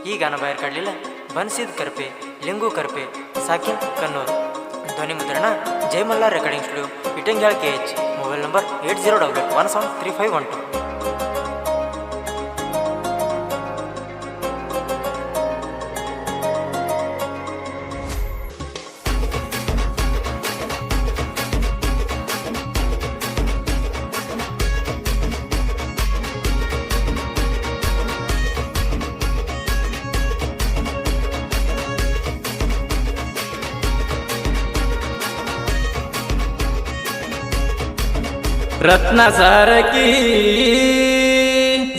ही गाणं बाहेर काढलेलं बनसिद करपे, लिंगू करपे, साकिन कन्नूर. ध्वनिमुद्रणा Jai Malhar recording studio, Itangyal KH. Mobile number 8088173512. रत्नासारखी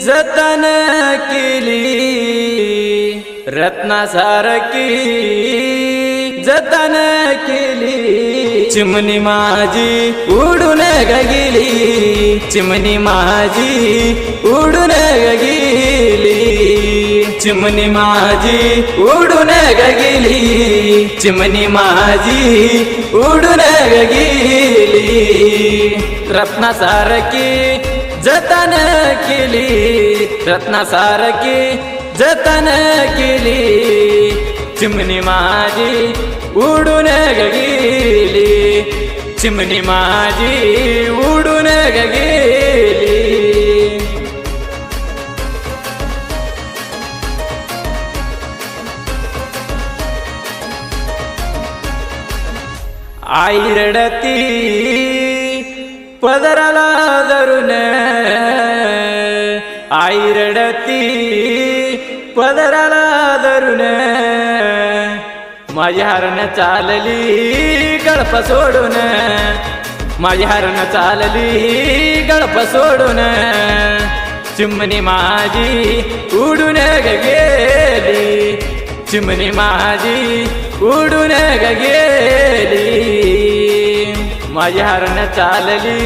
जतन केली, रत्नासारखी जतन केली. चिमणी माझी उडून गेली, चिमणी माझी उडून गेली, चिमणी माझी उडून गेली, चिमणी माझी उडून गेली. रत्नासारखी जतन केली, रत्नासारखी जतन केली. चिमणी माझी उडून गेली, चिमणी माझी उडून गेली. आई रडती पदराला धरून, आई रडती पदराला धरून. माझी हरण चालली गळप सोडून, माझी हरण चालली गळप सोडून. चिमणी माझी उडून गेली, चिमणी माझी उडून गेली. माझी हरण चालली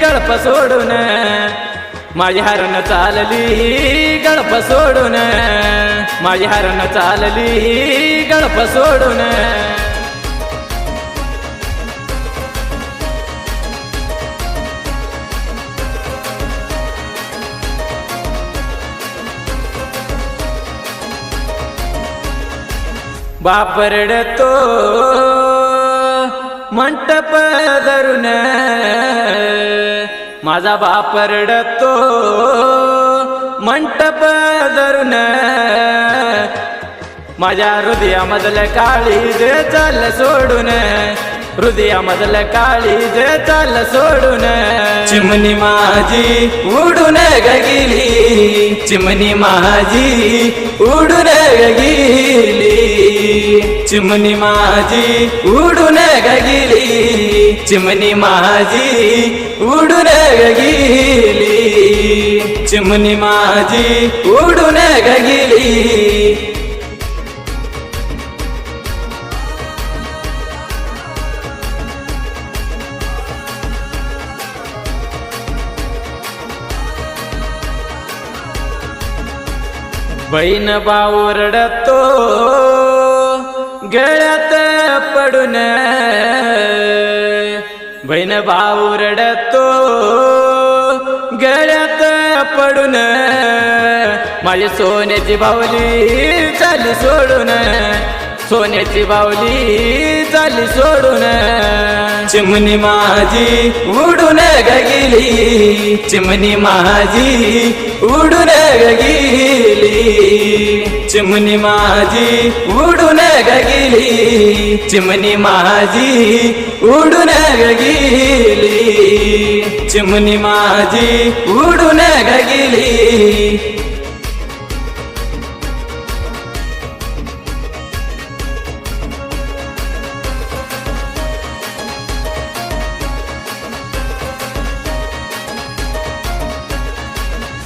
गळप सोडून, माझी हरण चालली गळप सोडून, माझी हरण चालली गळप सोडून. बाप रडतो मंटप धरून, माझा बाप रडतो मंटप धरून. माझ्या हृदयामधलं काळीज चाल सोडून, हृदयामधलं काळीज चाल सोडून. चिमणी माझी उडून गेली, चिमणी माझी उडून गेली, चिमणी माझी उडून गेली, चिमणी माझी उडून गेली, चिमणी माझी उडून गेली. बहीण भाऊ रडतो गळ्यात पडून, बहीण भाऊ रडतो गळ्यात पडून. माझी सोन्याची बाहुली चाली सोडून, सोन्याची बाहुली चाली सोडून. चिमणी माझी उडून गेली, चिमणी माझी उडून गेली, चिमणी माझी उडून गेली, चिमणी माझी उडून गेली, चिमणी माझी उडून गेली.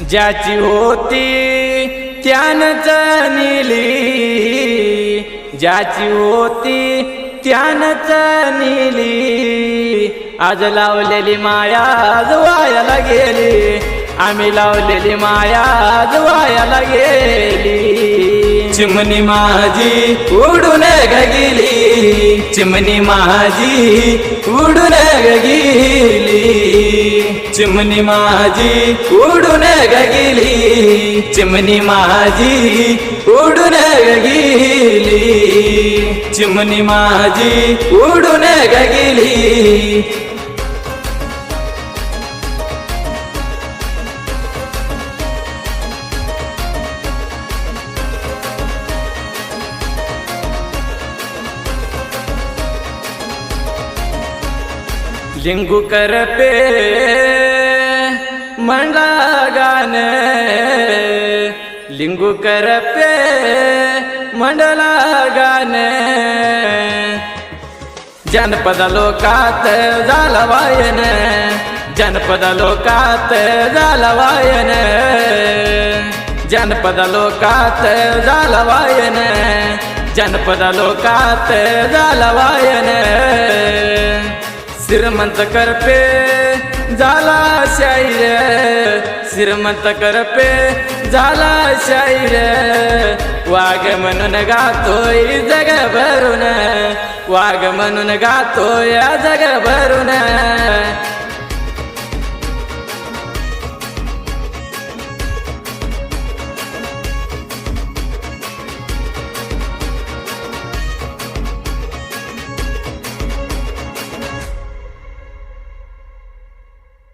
ज्याची होती त्यानंच नेली, ज्याची होती त्यानंच नेली. आज लावलेली माया आज वायाला गेली, आम्ही लावलेली माया आज वायाला गेली. चिमणी माझी उडून गेली, चिमणी माझी उडून गेली, चिमणी माझी उडून गेली, चिमणी माझी उडून गेली, चिमणी माझी उडून गेली. लिंगू करपे मंडा गाणे, लिंगू करपे मंडला गाणे, जनपद लोकात झाला वायन, जनपद लोकात झाला वायन, जनपद लोकात झाला वायन, जनपद लोकात झाला वायन. श्रीमंत करपे झाला शाहीर, श्रीमंत करपे झाला शाहीर, वाघ म्हणून गातोय जग भरून, वाघ म्हणून गातोय जग भरून.